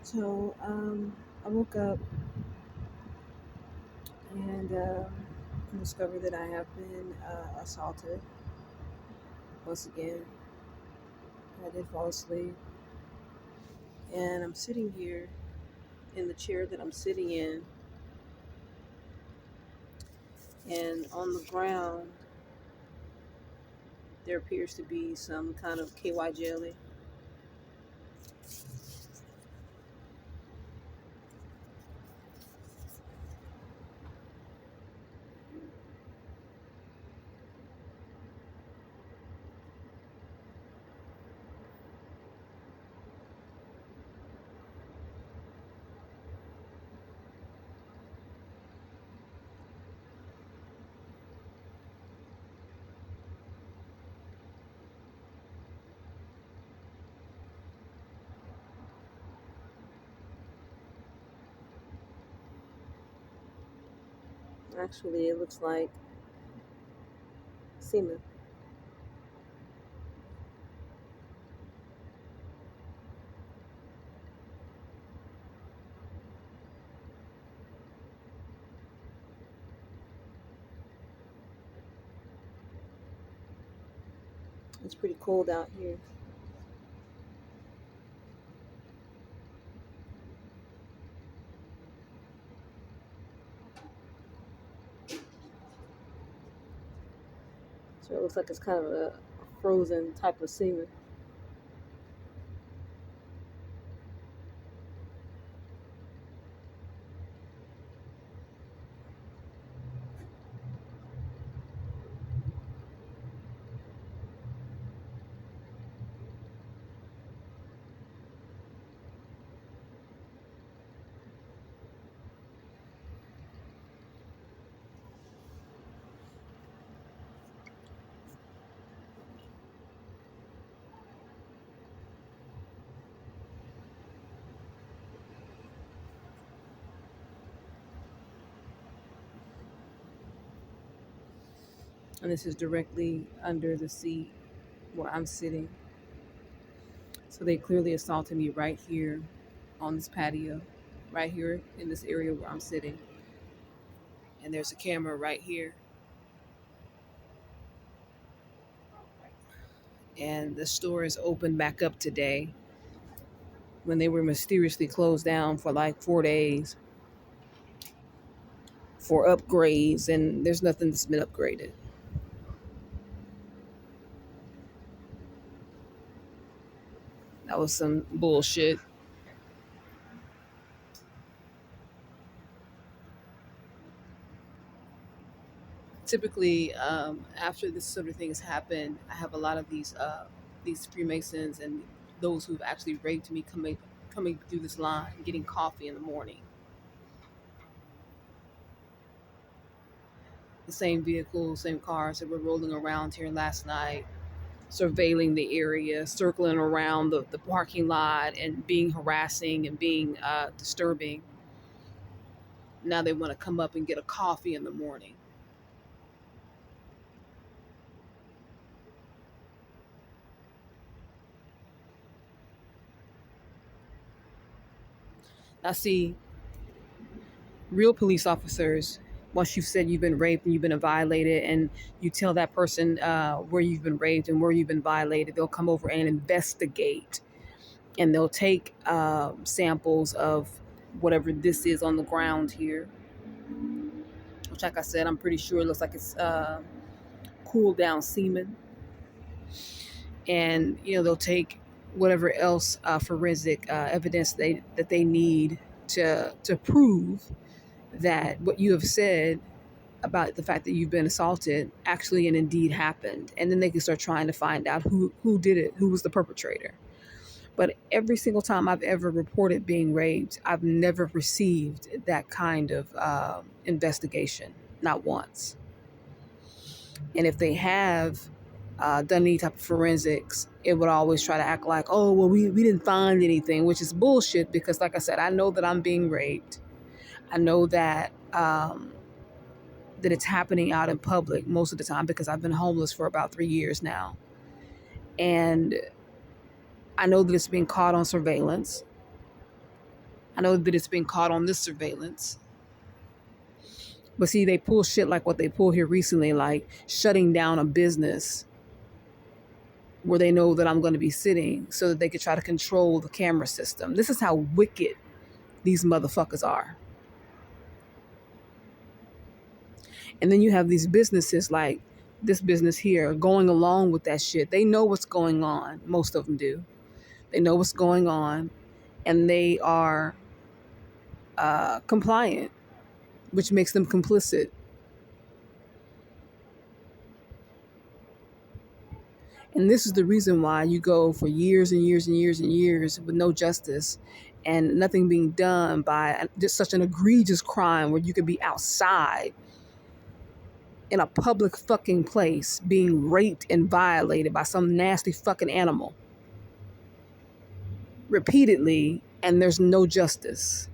So I woke up and discovered that I have been assaulted once again. I did fall asleep, and I'm sitting here in the chair that I'm sitting in, and on the ground there appears to be some kind of KY jelly. Actually, it looks like semen. It's pretty cold out here. So it looks like it's kind of a frozen type of semen. And this is directly under the seat where I'm sitting. So they clearly assaulted me right here on this patio, right here in this area where I'm sitting. And there's a camera right here. And the store is open back up today when they were mysteriously closed down for like 4 days for upgrades, and there's nothing that's been upgraded. That was some bullshit. Typically, after this sort of thing has happened, I have a lot of these Freemasons and those who've actually raped me coming through this line, getting coffee in the morning. The same vehicles, same cars that were rolling around here last night, surveilling the area, circling around the parking lot, and being harassing and being disturbing. Now they want to come up and get a coffee in the morning. I see real police officers, once you've said you've been raped and you've been violated, and you tell that person where you've been raped and where you've been violated, they'll come over and investigate, and they'll take samples of whatever this is on the ground here, which, like I said, I'm pretty sure it looks like it's cooled down semen. And they'll take whatever else forensic evidence that they need to prove that what you have said about the fact that you've been assaulted actually and indeed happened. And then they can start trying to find out who did it, who was the perpetrator. But every single time I've ever reported being raped, I've never received that kind of investigation, not once. And if they have done any type of forensics, it would always try to act like, oh, well, we didn't find anything, which is bullshit because, like I said, I know that I'm being raped. I know that that it's happening out in public most of the time because I've been homeless for about 3 years now. And I know that it's being caught on surveillance. I know that it's been caught on this surveillance. But see, they pull shit like what they pulled here recently, like shutting down a business where they know that I'm going to be sitting so that they could try to control the camera system. This is how wicked these motherfuckers are. And then you have these businesses like this business here going along with that shit. They know what's going on. Most of them do. They know what's going on and they are compliant, which makes them complicit. And this is the reason why you go for years and years and years and years with no justice and nothing being done by just such an egregious crime where you could be outside in a public fucking place being raped and violated by some nasty fucking animal repeatedly, and there's no justice.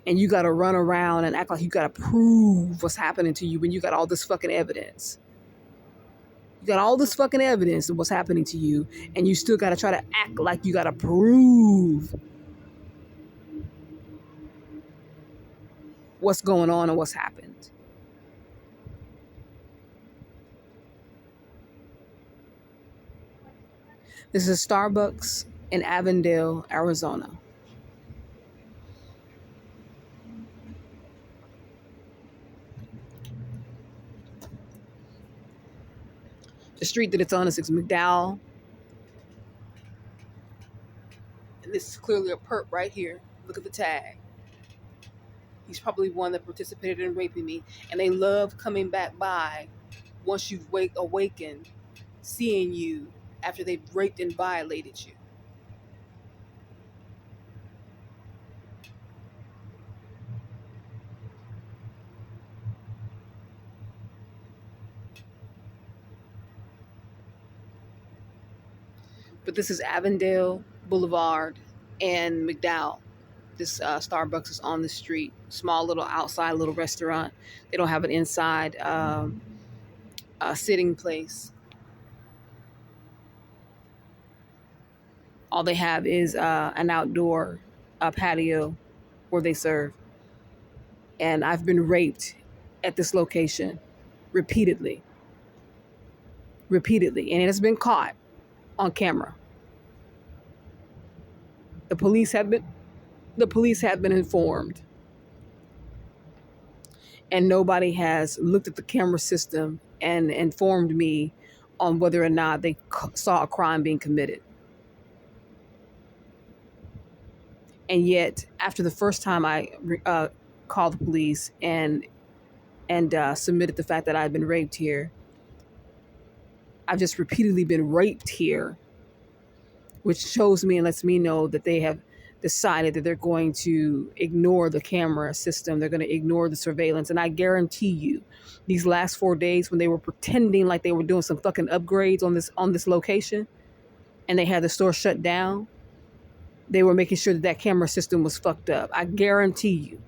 And you got to run around and act like you got to prove what's happening to you when you got all this fucking evidence. You got all this fucking evidence of what's happening to you, and you still got to try to act like you got to prove what's going on and what's happened. This is Starbucks in Avondale, Arizona. The street that it's on is McDowell. And this is clearly a perp right here. Look at the tag. He's probably one that participated in raping me. And they love coming back by once you've awakened, seeing you after they've raped and violated you. But this is Avondale Boulevard and McDowell. This Starbucks is on the street. Small little outside little restaurant. They don't have an inside sitting place. All they have is an outdoor patio where they serve. And I've been raped at this location repeatedly. Repeatedly. And it has been caught on camera. The police have been informed. And nobody has looked at the camera system and informed me on whether or not they saw a crime being committed. And yet, after the first time I called the police and submitted the fact that I had been raped here, I've just repeatedly been raped here, which shows me and lets me know that they have decided that they're going to ignore the camera system. They're going to ignore the surveillance. And I guarantee you, these last 4 days when they were pretending like they were doing some fucking upgrades on this location and they had the store shut down, they were making sure that that camera system was fucked up. I guarantee you.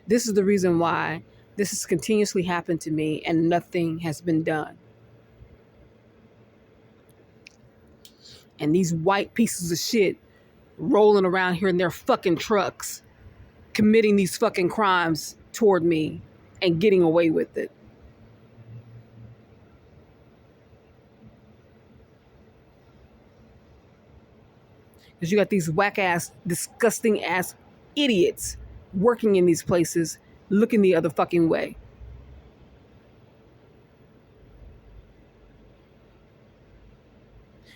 This is the reason why this has continuously happened to me and nothing has been done. And these white pieces of shit rolling around here in their fucking trucks, committing these fucking crimes toward me and getting away with it. Because you got these whack ass, disgusting ass idiots working in these places, looking the other fucking way.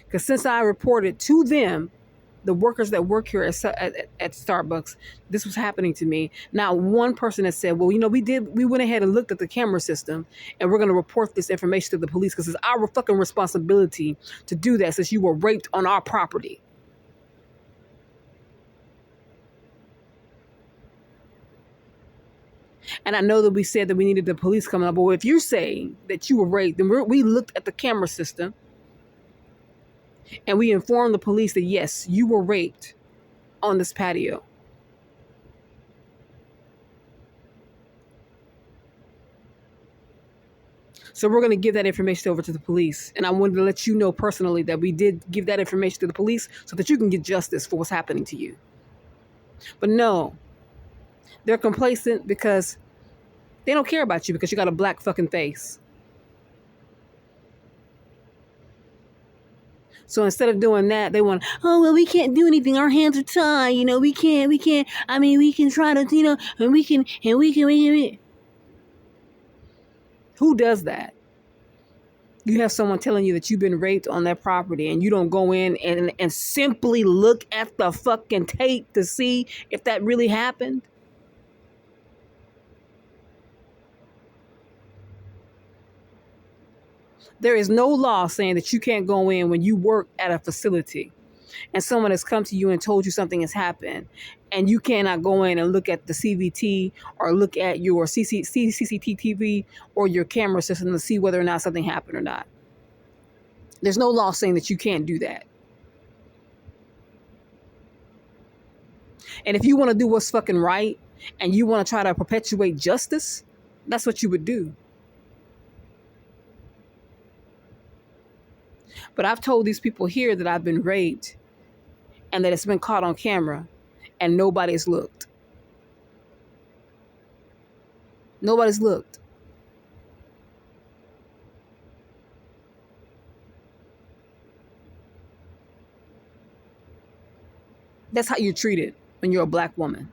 Because since I reported to them, the workers that work here at Starbucks, this was happening to me. Now, one person has said, well, we went ahead and looked at the camera system and we're going to report this information to the police because it's our fucking responsibility to do that since you were raped on our property. And I know that we said that we needed the police coming up, but if you're saying that you were raped, then we looked at the camera system and we informed the police that, yes, you were raped on this patio. So we're going to give that information over to the police. And I wanted to let you know personally that we did give that information to the police so that you can get justice for what's happening to you. But no, they're complacent because they don't care about you because you got a black fucking face. So instead of doing that, they want, oh, well, we can't do anything. Our hands are tied. You know, we can't. I mean, we can try to, you know, and we can. Who does that? You have someone telling you that you've been raped on that property and you don't go in and simply look at the fucking tape to see if that really happened. There is no law saying that you can't go in when you work at a facility and someone has come to you and told you something has happened and you cannot go in and look at the CVT or look at your CCTV or your camera system to see whether or not something happened or not. There's no law saying that you can't do that. And if you want to do what's fucking right and you want to try to perpetuate justice, that's what you would do. But I've told these people here that I've been raped and that it's been caught on camera and nobody's looked. Nobody's looked. That's how you're treated when you're a black woman.